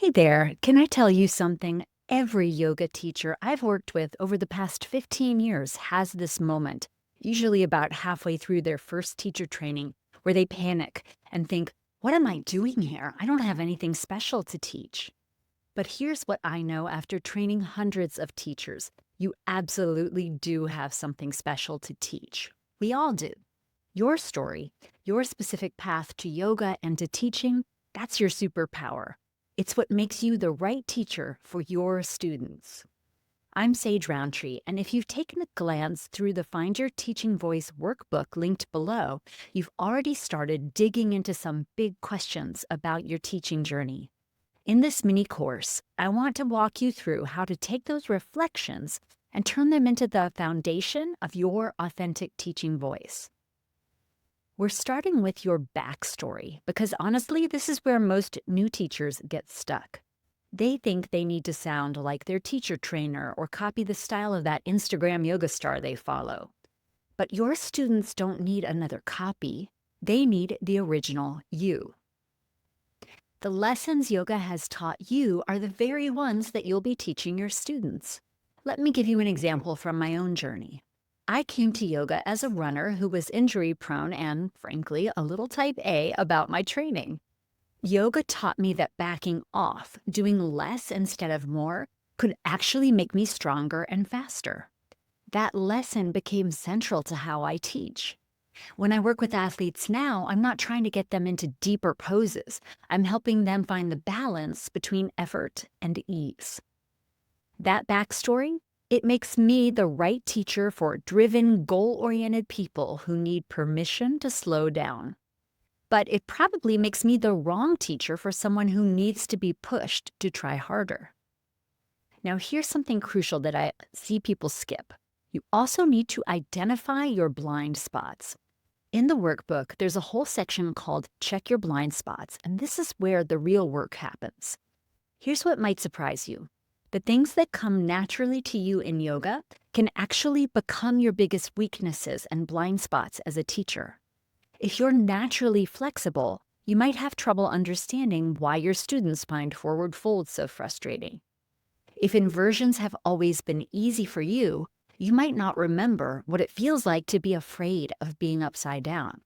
Hey there, can I tell you something? Every yoga teacher I've worked with over the past 15 years has this moment, usually about halfway through their first teacher training, where they panic and think, what am I doing here? I don't have anything special to teach. But here's what I know after training hundreds of teachers. You absolutely do have something special to teach. We all do. Your story, your specific path to yoga and to teaching, that's your superpower. It's what makes you the right teacher for your students. I'm Sage Roundtree, and if you've taken a glance through the Find Your Teaching Voice workbook linked below, you've already started digging into some big questions about your teaching journey. In this mini course, I want to walk you through how to take those reflections and turn them into the foundation of your authentic teaching voice. We're starting with your backstory because honestly, this is where most new teachers get stuck. They think they need to sound like their teacher trainer or copy the style of that Instagram yoga star they follow. But your students don't need another copy. They need the original you. The lessons yoga has taught you are the very ones that you'll be teaching your students. Let me give you an example from my own journey. I came to yoga as a runner who was injury prone and, frankly, a little type A about my training. Yoga taught me that backing off, doing less instead of more, could actually make me stronger and faster. That lesson became central to how I teach. When I work with athletes now, I'm not trying to get them into deeper poses. I'm helping them find the balance between effort and ease. That backstory, it makes me the right teacher for driven, goal-oriented people who need permission to slow down. But it probably makes me the wrong teacher for someone who needs to be pushed to try harder. Now, here's something crucial that I see people skip. You also need to identify your blind spots. In the workbook, there's a whole section called Check Your Blind Spots, and this is where the real work happens. Here's what might surprise you. The things that come naturally to you in yoga can actually become your biggest weaknesses and blind spots as a teacher. If you're naturally flexible, you might have trouble understanding why your students find forward folds so frustrating. If inversions have always been easy for you, you might not remember what it feels like to be afraid of being upside down.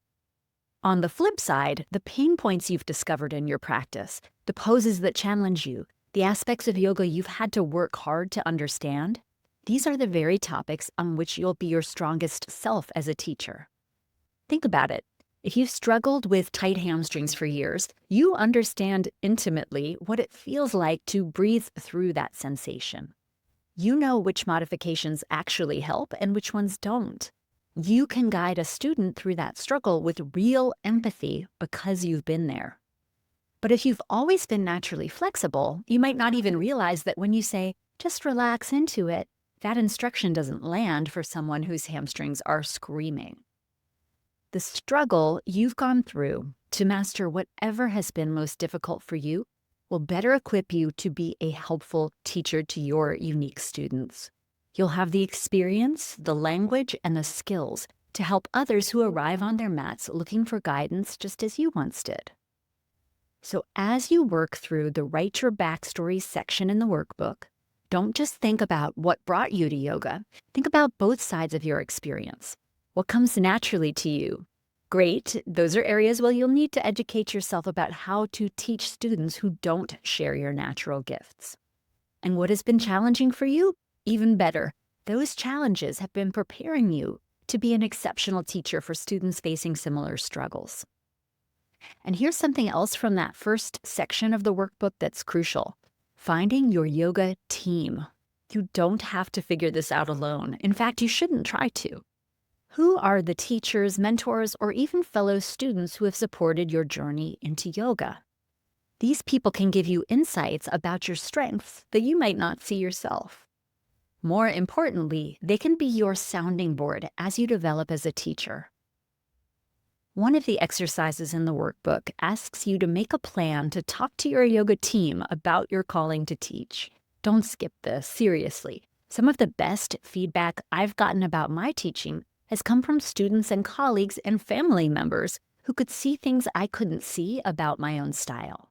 On the flip side, the pain points you've discovered in your practice, the poses that challenge you, the aspects of yoga you've had to work hard to understand, these are the very topics on which you'll be your strongest self as a teacher. Think about it. If you've struggled with tight hamstrings for years, you understand intimately what it feels like to breathe through that sensation. You know which modifications actually help and which ones don't. You can guide a student through that struggle with real empathy because you've been there. But if you've always been naturally flexible, you might not even realize that when you say, just relax into it, that instruction doesn't land for someone whose hamstrings are screaming. The struggle you've gone through to master whatever has been most difficult for you will better equip you to be a helpful teacher to your unique students. You'll have the experience, the language, and the skills to help others who arrive on their mats looking for guidance just as you once did. So as you work through the Write Your Backstory section in the workbook, don't just think about what brought you to yoga. Think about both sides of your experience. What comes naturally to you? Great, those are areas where you'll need to educate yourself about how to teach students who don't share your natural gifts. And what has been challenging for you? Even better, those challenges have been preparing you to be an exceptional teacher for students facing similar struggles. And here's something else from that first section of the workbook that's crucial. Finding your yoga team. You don't have to figure this out alone. In fact, you shouldn't try to. Who are the teachers, mentors, or even fellow students who have supported your journey into yoga? These people can give you insights about your strengths that you might not see yourself. More importantly, they can be your sounding board as you develop as a teacher. One of the exercises in the workbook asks you to make a plan to talk to your yoga team about your calling to teach. Don't skip this, seriously. Some of the best feedback I've gotten about my teaching has come from students and colleagues and family members who could see things I couldn't see about my own style.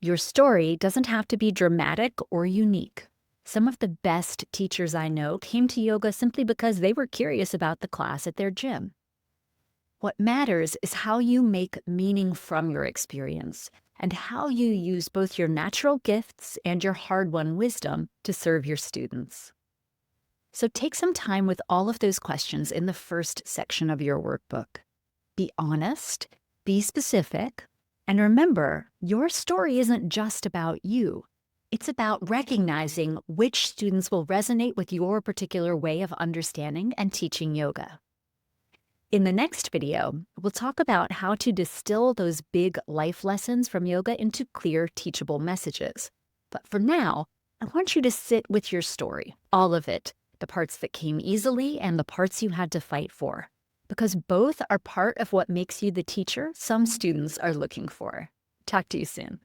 Your story doesn't have to be dramatic or unique. Some of the best teachers I know came to yoga simply because they were curious about the class at their gym. What matters is how you make meaning from your experience and how you use both your natural gifts and your hard-won wisdom to serve your students. So take some time with all of those questions in the first section of your workbook. Be honest, be specific, and remember, your story isn't just about you. It's about recognizing which students will resonate with your particular way of understanding and teaching yoga. In the next video, we'll talk about how to distill those big life lessons from yoga into clear, teachable messages. But for now, I want you to sit with your story, all of it, the parts that came easily and the parts you had to fight for, because both are part of what makes you the teacher some students are looking for. Talk to you soon.